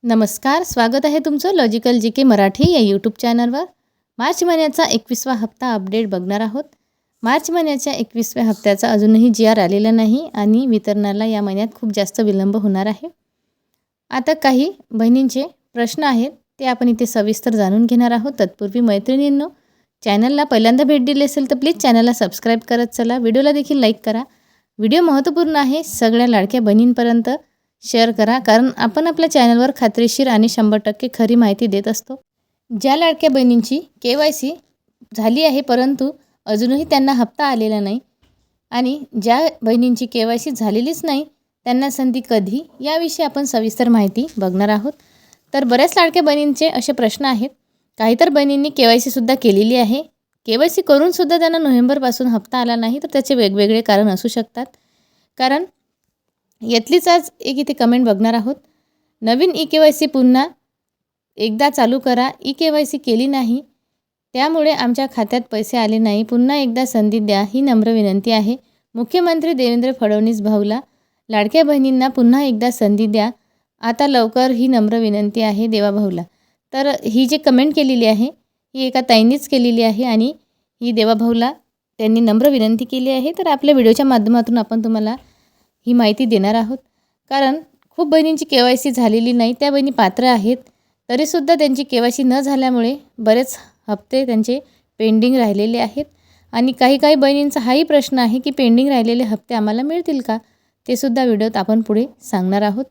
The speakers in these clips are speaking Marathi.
नमस्कार, स्वागत आहे तुमचं लॉजिकल जी के मराठी या यूट्यूब चॅनलवर. मार्च महिन्याचा 21वा हप्ता अपडेट बघणार आहोत. मार्च महिन्याच्या 21व्या हप्त्याचा अजूनही जी आर आलेला नाही आणि वितरणाला या महिन्यात खूप जास्त विलंब होणार आहे. आता काही बहिणींचे प्रश्न आहेत ते आपण इथे सविस्तर जाणून घेणार आहोत. तत्पूर्वी मैत्रिणींनो, चॅनलला पहिल्यांदा भेट दिली असेल तर प्लीज चॅनलला सबस्क्राईब करत चला. व्हिडिओला देखील लाईक करा. व्हिडिओ महत्त्वपूर्ण आहे, सगळ्या लाडक्या बहिणींपर्यंत शेअर करा, कारण आपण आपल्या चॅनलवर खात्रीशीर आणि 100% खरी माहिती देत असतो. ज्या लाडक्या बहिणींची KYC झाली आहे परंतु अजूनही त्यांना हप्ता आलेला नाही आणि ज्या बहिणींची KYC झालेलीच नाही त्यांना संधी कधी, याविषयी आपण सविस्तर माहिती बघणार आहोत. तर बऱ्याच लाडक्या बहिणींचे असे प्रश्न आहेत. काही तर बहिणींनी KYC सुद्धा केलेली आहे. KYC करूनसुद्धा त्यांना नोव्हेंबरपासून हप्ता आला नाही, तर त्याचे वेगवेगळे कारण असू शकतात. कारण यातलीच आज एक इथे कमेंट बघणार आहोत. नवीन KYC पुन्हा एकदा चालू करा. KYC केली नाही त्यामुळे आमच्या खात्यात पैसे आले नाही, पुन्हा एकदा संधी द्या, ही नम्र विनंती आहे. मुख्यमंत्री देवेंद्र फडणवीस भाऊला, लाडक्या बहिणींना पुन्हा एकदा संधी द्या आता लवकर, ही नम्र विनंती आहे देवा भाऊला. तर ही जी कमेंट केलेली आहे ही एका ताईंनीच केलेली आहे आणि ही देवा भाऊला त्यांनी नम्र विनंती केली आहे. तर आपल्या व्हिडिओच्या माध्यमातून आपण तुम्हाला ही माहिती देणार आहोत. कारण खूप बहिणींची KYC झालेली नाही, त्या बहिणी पात्र आहेत तरीसुद्धा त्यांची KYC न झाल्यामुळे बरेच हप्ते त्यांचे पेंडिंग राहिलेले आहेत. आणि काही बहिणींचा हाही प्रश्न आहे की पेंडिंग राहिलेले हप्ते आम्हाला मिळतील का, ते सुद्धा व्हिडिओत आपण पुढे सांगणार आहोत.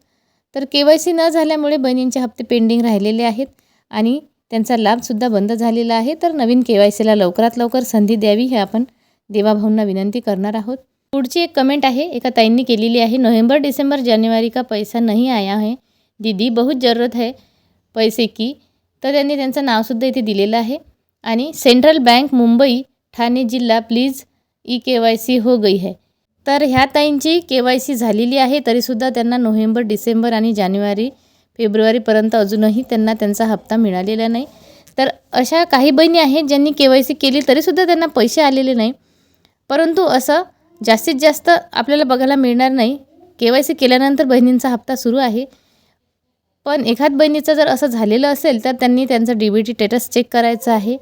तर KYC न झाल्यामुळे बहिणींचे हप्ते पेंडिंग राहिलेले आहेत आणि त्यांचा लाभसुद्धा बंद झालेला आहे. तर नवीन KYCला लवकरात लवकर संधी द्यावी, हे आपण देवाभाऊंना विनंती करणार आहोत. पुढची एक कमेंट आहे, एका ताईंनी केलेली आहे. नोव्हेंबर डिसेंबर जानेवारी का पैसा नहीं आया है दीदी, बहुत ज़रूरत है पैसे की. तर त्यांनी त्यांचं नावसुद्धा इथे दिलेलं आहे. आणि सेंट्रल बँक मुंबई ठाणे जिल्हा प्लीज KYC हो गई है. तर ह्या ताईंची KYC झालेली आहे तरीसुद्धा त्यांना नोव्हेंबर डिसेंबर आणि जानेवारी फेब्रुवारीपर्यंत अजूनही त्यांना त्यांचा हप्ता मिळालेला नाही. तर अशा काही बहिणी आहेत ज्यांनी KYC केली तरीसुद्धा त्यांना पैसे आलेले नाही. परंतु असं जास्तीत जास्त आपल्याला बघायला मिळणार नाही. KYC केल्यानंतर बहिणींचा हप्ता सुरू आहे. पण एखाद बहिणीचं जर असं झालेलं असेल तर त्यांनी त्यांचं DBT स्टेटस चेक करायचं आहे,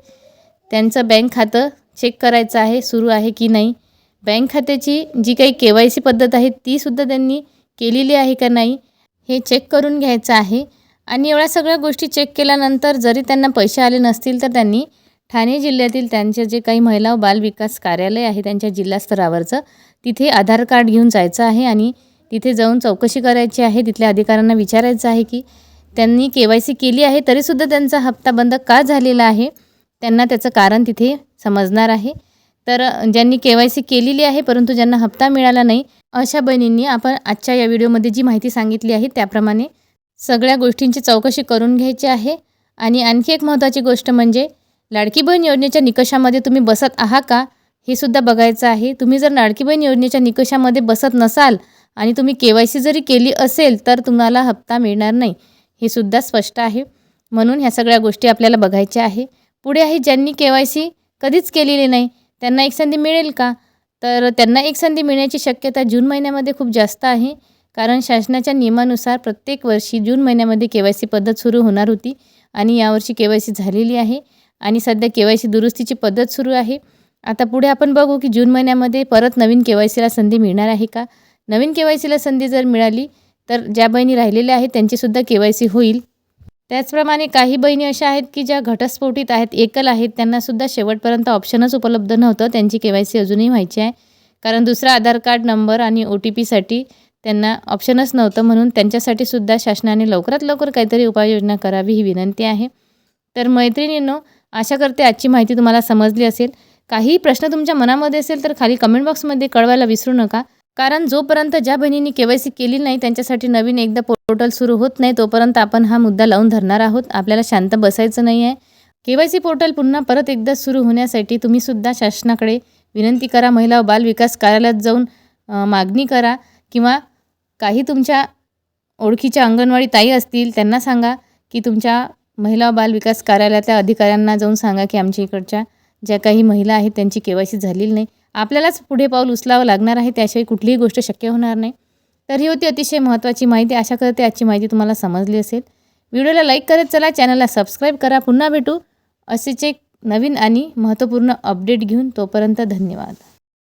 त्यांचं बँक खातं चेक करायचं आहे सुरू आहे की नाही, बँक खात्याची जी काही KYC पद्धत आहे तीसुद्धा त्यांनी केलेली आहे का नाही हे चेक करून घ्यायचं आहे. आणि एवढ्या सगळ्या गोष्टी चेक केल्यानंतर जरी त्यांना पैसे आले नसतील तर त्यांनी ठाणे जिल्ह्यातील त्यांचे जे काही महिला व बाल विकास कार्यालय आहे त्यांच्या जिल्हा स्तरावरचं, तिथे आधार कार्ड घेऊन जायचं आहे आणि तिथे जाऊन चौकशी करायची आहे. तिथल्या अधिकाऱ्यांना विचारायचं आहे की त्यांनी KYC केली आहे तरीसुद्धा त्यांचा हप्ता बंद का झालेला आहे. त्यांना त्याचं कारण तिथे समजणार आहे. तर ज्यांनी KYC केलेली आहे परंतु ज्यांना हप्ता मिळाला नाही अशा बहिणींनी आपण आजच्या या व्हिडिओमध्ये जी माहिती सांगितली आहे त्याप्रमाणे सगळ्या गोष्टींची चौकशी करून घ्यायची आहे. आणि आणखी एक महत्त्वाची गोष्ट म्हणजे लाडकी बहीण योजनेच्या निकषामध्ये तुम्ही बसत आहात का, हे सुद्धा बघायचं आहे. तुम्ही जर लाडकी बहीण योजनेच्या निकषामध्ये बसत नसाल आणि तुम्ही KYC जरी केली असेल तर तुम्हाला हप्ता मिळणार नाही, हे सुद्धा स्पष्ट आहे. म्हणून ह्या सगळ्या गोष्टी आपल्याला बघायच्या आहे. पुढे आहे ज्यांनी KYC कधीच केलेली नाही त्यांना एक संधी मिळेल का, तर त्यांना एक संधी मिळण्याची शक्यता जून महिन्यामध्ये खूप जास्त आहे. कारण शासनाच्या नियमानुसार प्रत्येक वर्षी जून महिन्यामध्ये KYC पद्धत सुरू होणार होती आणि यावर्षी KYC झालेली आहे आणि सध्या KYC दुरुस्तीची पद्धत सुरू आहे. आता पुढे आपण बघू की जून महिन्यामध्ये परत नवीन KYCला संधी मिळणार आहे का. नवीन KYCला संधी जर मिळाली तर ज्या बहिणी राहिलेल्या आहेत त्यांचीसुद्धा KYC होईल. त्याचप्रमाणे काही बहिणी अशा आहेत की ज्या घटस्फोटित आहेत, एकल आहेत, त्यांनासुद्धा शेवटपर्यंत ऑप्शनच उपलब्ध नव्हतं, त्यांची KYC अजूनही व्हायची आहे. कारण दुसरा आधार कार्ड नंबर आणि OTPसाठी त्यांना ऑप्शनच नव्हतं. म्हणून त्यांच्यासाठी सुद्धा शासनाने लवकरात लवकर काहीतरी उपाययोजना करावी, ही विनंती आहे. तर मैत्रिणींनो, आशा करते आजची माहिती तुम्हाला समजली असेल. काही प्रश्न तुमच्या मनामध्ये असेल तर खाली कमेंट बॉक्समध्ये कळवायला विसरू नका. कारण जोपर्यंत ज्या बहिणींनी KYC केली नाही त्यांच्यासाठी नवीन एकदा पोर्टल सुरू होत नाही तोपर्यंत आपण हा मुद्दा लावून धरणार आहोत. आपल्याला शांत बसायचं नाही आहे. KYC पोर्टल पुन्हा परत एकदा सुरू होण्यासाठी तुम्हीसुद्धा शासनाकडे विनंती करा. महिला व बाल विकास कार्यालयात जाऊन मागणी करा किंवा काही तुमच्या ओळखीच्या अंगणवाडी ताई असतील त्यांना सांगा की तुमच्या महिला व बाल विकास कार्यालयातल्या अधिकाऱ्यांना जाऊन सांगा की आमच्या इकडच्या ज्या काही महिला आहेत त्यांची KYC झालेली नाही. आपल्यालाच पुढे पाऊल उचलावं लागणार आहे, त्याशिवाय कुठलीही गोष्ट शक्य होणार नाही. तर ही होती अतिशय महत्त्वाची माहिती. आशा करते आजची माहिती तुम्हाला समजली असेल. व्हिडिओला लाईक करत चला, चॅनलला सबस्क्राईब करा. पुन्हा भेटू असेच एक नवीन आणि महत्त्वपूर्ण अपडेट घेऊन. तोपर्यंत धन्यवाद.